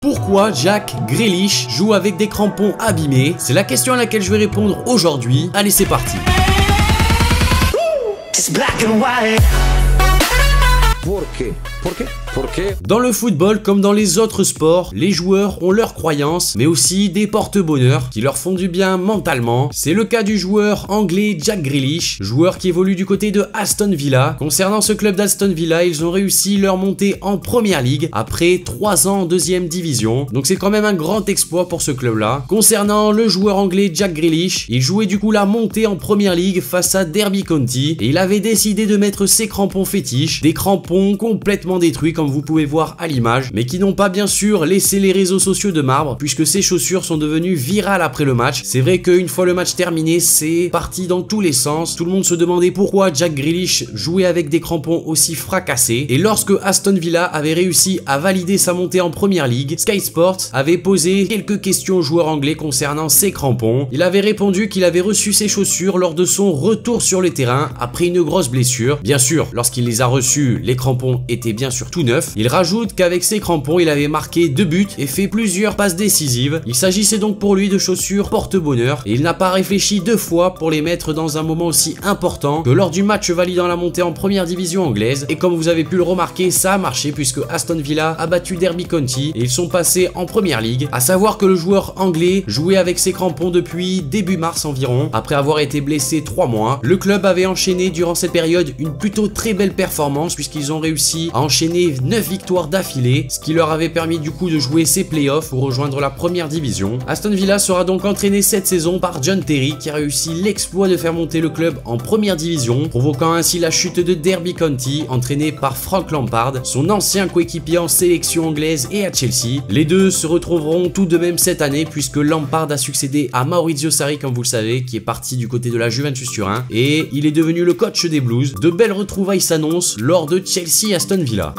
Pourquoi Jack Grealish joue avec des crampons abîmés? C'est la question à laquelle je vais répondre aujourd'hui. Allez, c'est parti. Dans le football comme dans les autres sports, les joueurs ont leurs croyances, mais aussi des porte-bonheur qui leur font du bien mentalement. C'est le cas du joueur anglais Jack Grealish, joueur qui évolue du côté de Aston Villa. Concernant ce club d'Aston Villa, ils ont réussi leur montée en Première Ligue après 3 ans en 2e division. Donc c'est quand même un grand exploit pour ce club-là. Concernant le joueur anglais Jack Grealish, il jouait du coup la montée en Première Ligue face à Derby County et il avait décidé de mettre ses crampons fétiches, des crampons complètement détruits comme vous pouvez voir à l'image, mais qui n'ont pas bien sûr laissé les réseaux sociaux de marbre puisque ces chaussures sont devenues virales après le match. C'est vrai qu'une fois le match terminé, c'est parti dans tous les sens. Tout le monde se demandait pourquoi Jack Grealish jouait avec des crampons aussi fracassés. Et lorsque Aston Villa avait réussi à valider sa montée en Première Ligue, Sky Sports avait posé quelques questions au joueur anglais concernant ses crampons. Il avait répondu qu'il avait reçu ses chaussures lors de son retour sur le terrain après une grosse blessure. Bien sûr, lorsqu'il les a reçus, les crampons étaient bien sûr tout neufs. Il rajoute qu'avec ses crampons, il avait marqué 2 buts et fait plusieurs passes décisives. Il s'agissait donc pour lui de chaussures porte-bonheur et il n'a pas réfléchi 2 fois pour les mettre dans un moment aussi important que lors du match validant la montée en Première Division anglaise. Et comme vous avez pu le remarquer, ça a marché puisque Aston Villa a battu Derby County et ils sont passés en Première Ligue. À savoir que le joueur anglais jouait avec ses crampons depuis début mars environ, après avoir été blessé 3 mois. Le club avait enchaîné durant cette période une plutôt très belle performance puisqu'ils ont réussi à enchaîner 9 victoires d'affilée, ce qui leur avait permis du coup de jouer ses playoffs ou rejoindre la Première Division. Aston Villa sera donc entraîné cette saison par John Terry qui a réussi l'exploit de faire monter le club en Première Division, provoquant ainsi la chute de Derby County, entraîné par Frank Lampard, son ancien coéquipier en sélection anglaise et à Chelsea. Les deux se retrouveront tout de même cette année puisque Lampard a succédé à Maurizio Sarri comme vous le savez, qui est parti du côté de la Juventus Turin et il est devenu le coach des Blues. De belles retrouvailles s'annoncent lors de Chelsea-Aston Villa.